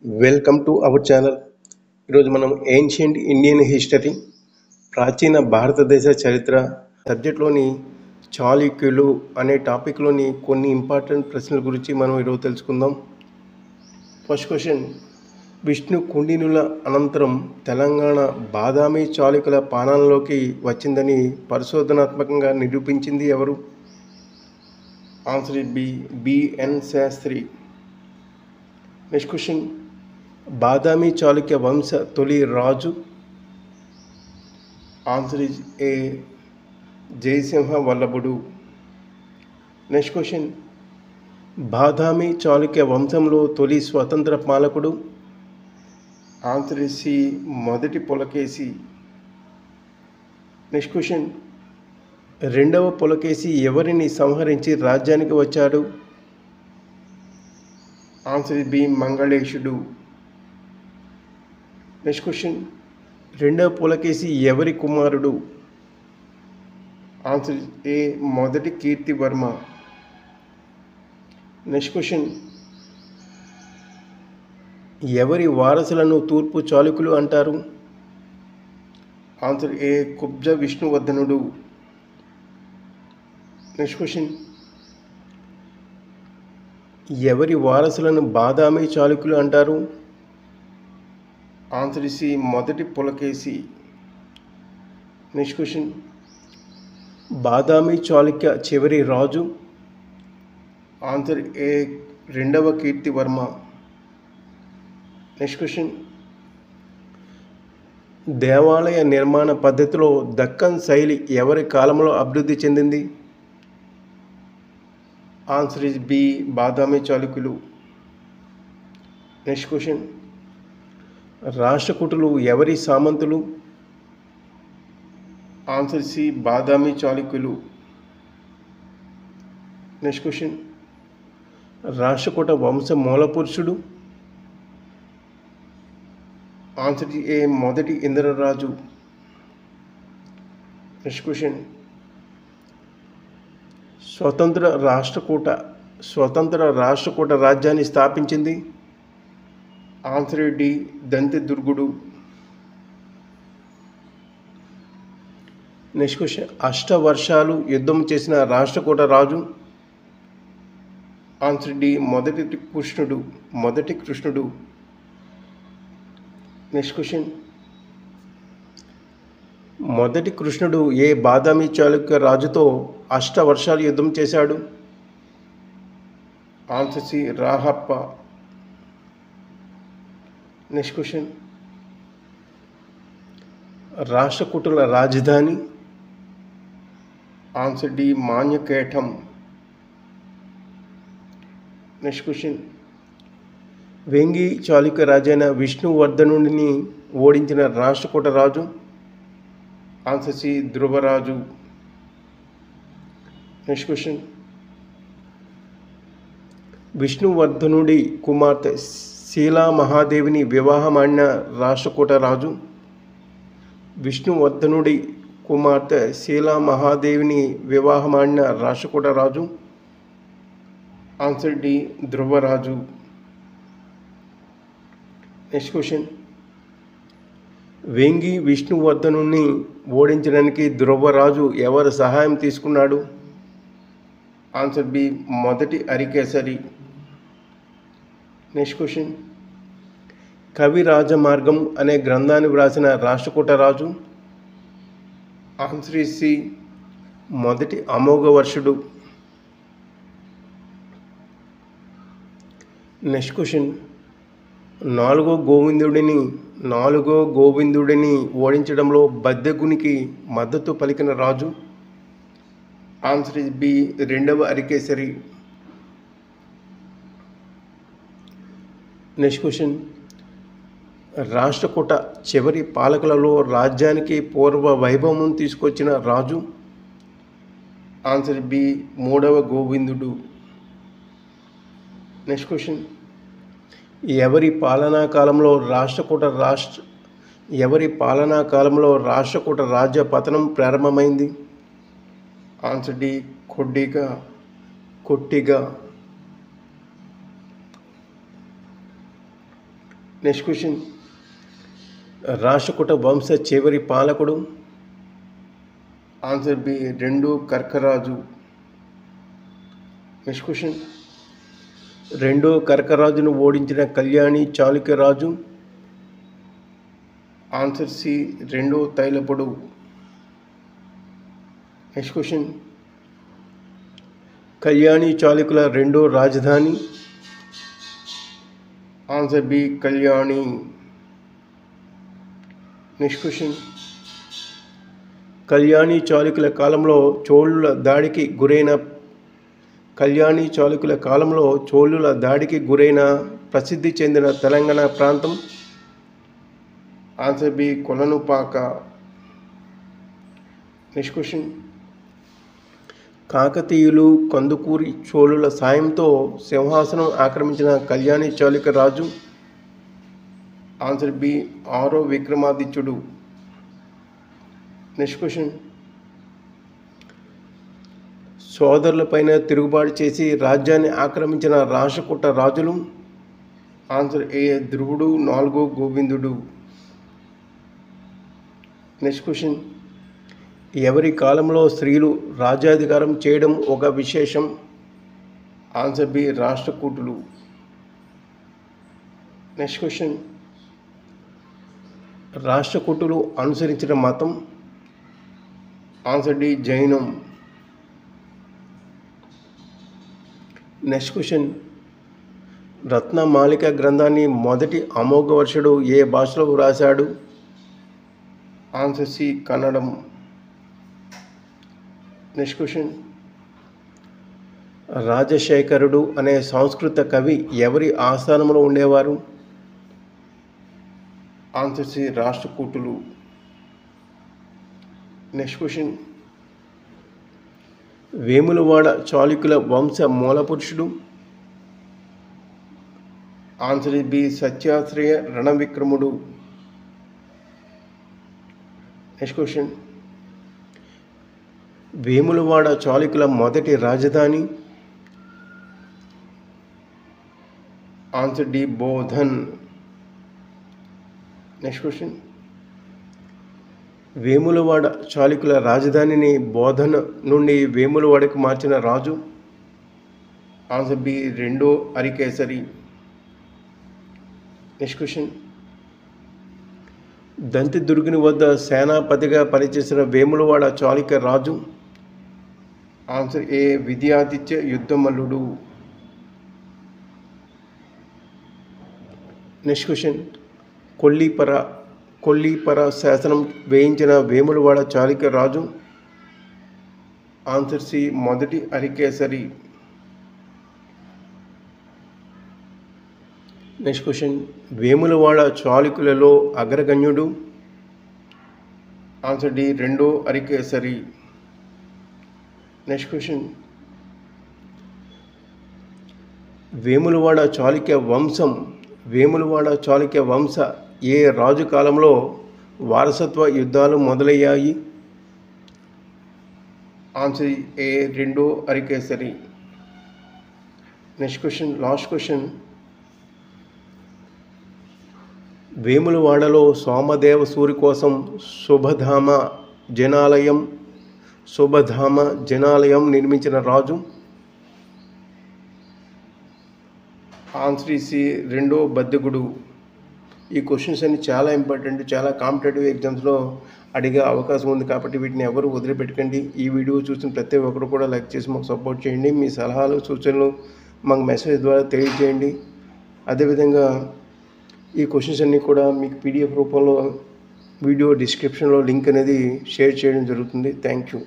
Welcome to our channel. ఈరోజు మనం ancient Indian history, ప్రాచీన భారతదేశ చరిత్ర సబ్జెక్ట్లోని చాళుక్యులు అనే టాపిక్లోని కొన్ని ఇంపార్టెంట్ ప్రశ్నల గురించి మనం ఈరోజు తెలుసుకుందాం. ఫస్ట్ క్వశ్చన్, విష్ణు కుండినుల అనంతరం తెలంగాణ బాదామి చాళుక్యుల పాలనలోకి వచ్చిందని పరిశోధనాత్మకంగా నిరూపించింది ఎవరు? Answer B N Sastri. Next question, Badami Chalukya వంశ తొలి రాజు? ఆన్సర్ ఇస్ ఏ జయసింహ వల్లభుడు. నెక్స్ట్ క్వశ్చన్, బాదామి చాళుక్య వంశంలో తొలి స్వతంత్ర పాలకుడు? ఆన్సర్ ఇస్ సి మొదటి పులకేశి. నెక్స్ట్ క్వశ్చన్, రెండవ పులకేశి ఎవరిని సంహరించి రాజ్యానికి వచ్చాడు? ఆన్సర్ ఇస్ బి మంగళేశుడు. నెక్స్ట్ క్వశ్చన్, రెండవ పులకేశి ఎవరి కుమారుడు? ఆన్సర్ ఏ మొదటి కీర్తివర్మ. నెక్స్ట్ క్వశ్చన్, ఎవరి వారసులను తూర్పు చాళుక్యులు అంటారు? ఆన్సర్ ఏ కుబ్జ విష్ణువర్ధనుడు. నెక్స్ట్ క్వశ్చన్, ఎవరి వారసులను బాదామి చాళుక్యులు అంటారు? ఆన్సర్ సి మొదటి పులకేశి. నెక్స్ట్ క్వశ్చన్, బాదామి చాళుక్య చివరి రాజు? ఆన్సర్ ఏ రెండవ కీర్తివర్మ. నెక్స్ట్ క్వశ్చన్, దేవాలయ నిర్మాణ పద్ధతిలో దక్కన్ శైలి ఎవరి కాలంలో అభివృద్ధి చెందింది? ఆన్సర్ ఇస్ బి బాదామి చాళుక్యులు. నెక్స్ట్ క్వశ్చన్, రాష్ట్రకూటులు ఎవరి సామంతులు? ఆన్సర్ సి బాదామి చాళుక్యులు. నెక్స్ట్ క్వశ్చన్, రాష్ట్రకూట వంశ మూలపురుషుడు? ఆన్సర్ ఏ మొదటి ఇంద్రరాజు. నెక్స్ట్ క్వశ్చన్, స్వతంత్ర రాష్ట్రకూట రాజ్యాన్ని స్థాపించింది? ఆన్సర్ డి దంతిదుర్గుడు. నెక్స్ట్ క్వశ్చన్, అష్టవర్షాలు యుద్ధం చేసిన రాష్ట్రకూట రాజు? ఆన్సర్ డి మొదటి కృష్ణుడు. నెక్స్ట్ క్వశ్చన్, మొదటి కృష్ణుడు ఏ బాదామి చాళుక్య రాజుతో అష్టవర్షాలు యుద్ధం చేశాడు? Answer C Rahappa. Next question, రాష్ట్రకూటుల రాజధాని? Answer D Manyakhetam. Next question, Vengi Chalukya రాజైన విష్ణువర్ధనుడిని ఓడించిన రాష్ట్రకూట రాజు? Answer C Dhruvaraju. Next question, విష్ణువర్ధనుడి కుమార్తె శీలామహాదేవిని వివాహమాడిన రాష్ట్రకూట రాజు? విష్ణువర్ధనుడి కుమార్తె శీలామహాదేవిని వివాహమాడిన రాష్ట్రకూట రాజు? Answer D Dhruvaraju. Next question, Vengi విష్ణువర్ధనుని ఓడించడానికి ధ్రువరాజు ఎవరి సహాయం తీసుకున్నాడు? ఆన్సర్ బి మొదటి అరికేసరి. నెక్స్ట్ క్వశ్చన్, కవి రాజమార్గం అనే గ్రంథాన్ని వ్రాసిన రాష్ట్రకూట రాజు? ఆన్సర్ సి మొదటి అమోఘవర్షుడు. నెక్స్ట్ క్వశ్చన్, నాలుగో గోవిందుడిని ఓడించడంలో బద్దెగునికి మద్దతు పలికిన రాజు? ఆన్సర్ ఇస్ బి రెండవ అరికేసరి. నెక్స్ట్ క్వశ్చన్, రాష్ట్రకూట చివరి పాలకులలో రాజ్యానికి పూర్వ వైభవం తీసుకొచ్చిన రాజు? ఆన్సర్ బి మూడవ గోవిందుడు. నెక్స్ట్ క్వశ్చన్, ఎవరి పాలనా కాలంలో రాష్ట్రకూట రాజ్య పతనం ప్రారంభమైంది? Answer D Kottiga. Next question, Rashtrakuta వంశ చివరి పాలకుడు? Answer B, 2 Karkaraju. Next question, 2 కర్కరాజును ఓడించిన కళ్యాణి చాళుక్య రాజు? ఆన్సర్ సి, 2 తైలపుడు. నెక్స్ట్ క్వశ్చన్, కళ్యాణి చాళుక్యుల రెండో రాజధాని? Answer B, Kalyani. Next question, Kalyani చాళుక్యుల కాలంలో చోళుల దాడికి గురైన ప్రసిద్ధి చెందిన తెలంగాణ ప్రాంతం? Answer B, Kolanupaka. Next question, కాకతీయులు కందుకూరి చోళుల సాయంతో సింహాసనం ఆక్రమించిన కళ్యాణి చాళుక్య రాజు? ఆన్సర్ బి, 6వ విక్రమాదిత్యుడు. నెక్స్ట్ క్వశ్చన్, సోదరులపైన తిరుగుబాటు చేసి రాజ్యాన్ని ఆక్రమించిన రాష్ట్రకూట రాజులు? ఆన్సర్ ఏ, ధ్రువుడు, 4 గోవిందుడు. నెక్స్ట్ క్వశ్చన్, ఎవరి కాలంలో స్త్రీలు రాజ్యాధికారం చేయడం ఒక విశేషం? ఆన్సర్ బి, రాష్ట్రకూటులు. నెక్స్ట్ క్వశ్చన్, రాష్ట్రకూటులు అనుసరించిన మతం? ఆన్సర్ డి, జైనం. నెక్స్ట్ క్వశ్చన్, రత్నమాలిక గ్రంథాన్ని మొదటి అమోఘవర్షుడు ఏ భాషలో వ్రాశాడు? Answer C, Kannadam. Next question, రాజశేఖరుడు అనే సంస్కృత కవి ఎవరి ఆస్థానంలో ఉండేవారు? ఆన్సర్ సి, రాష్ట్రకూటులు. నెక్స్ట్ క్వశ్చన్, వేములవాడ చాళుక్యుల వంశ మూలపురుషుడు? ఆన్సర్ బి, సత్యాశ్రయ రణవిక్రముడు. నెక్స్ట్ క్వశ్చన్, వేములవాడ చాళుక్యుల మొదటి రాజధాని? Answer D, Bodhan. Next question, Vemulawada చాళుక్యుల రాజధానిని బోధన్ నుండి వేములవాడకు మార్చిన రాజు? ఆన్సర్ బి, 2వ అరికేసరి. నెక్స్ట్ క్వశ్చన్, దంతిదుర్గుని వద్ద సేనాపతిగా పనిచేసిన వేములవాడ చాళుక్య రాజు? ఆన్సర్ ఏ, విద్యాదిత్య యుద్ధమల్లుడు. నెక్స్ట్ క్వశ్చన్, కొల్లీపర శాసనం వేయించిన వేములవాడ చాళుక్య రాజు? ఆన్సర్ సి, మొదటి అరికేసరి. నెక్స్ట్ క్వశ్చన్, వేములవాడ చాళుక్యులలో అగ్రగణ్యుడు? ఆన్సర్ డి, 2వ అరికేసరి. నెక్స్ట్ క్వశ్చన్, వేములవాడ చాళుక్య వంశ ఏ రాజు కాలంలో వారసత్వ యుద్ధాలు మొదలయ్యాయి? ఆన్సర్ ఏ, 2వ Arikesari. Next question, last question, వేములవాడలో సోమదేవ సూరి కోసం శుభధామ జనాలయం నిర్మించిన రాజు? ఆన్సర్ సి, 2వ బద్దెగుడు. ఈ క్వశ్చన్స్ అన్ని చాలా ఇంపార్టెంట్, చాలా కాంపిటేటివ్ ఎగ్జామ్స్లో అడిగే అవకాశం ఉంది కాబట్టి వీటిని ఎవరు వదిలిపెట్టకండి. ఈ వీడియో చూసిన ప్రతి ఒక్కరు కూడా లైక్ చేసి మాకు సపోర్ట్ చేయండి. మీ సలహాలు సూచనలు మాకు మెసేజ్ ద్వారా తెలియజేయండి. అదేవిధంగా ఈ క్వశ్చన్స్ అన్నీ కూడా మీకు PDF రూపంలో వీడియో డిస్క్రిప్షన్లో లింక్ అనేది షేర్ చేయడం జరుగుతుంది. Thank you.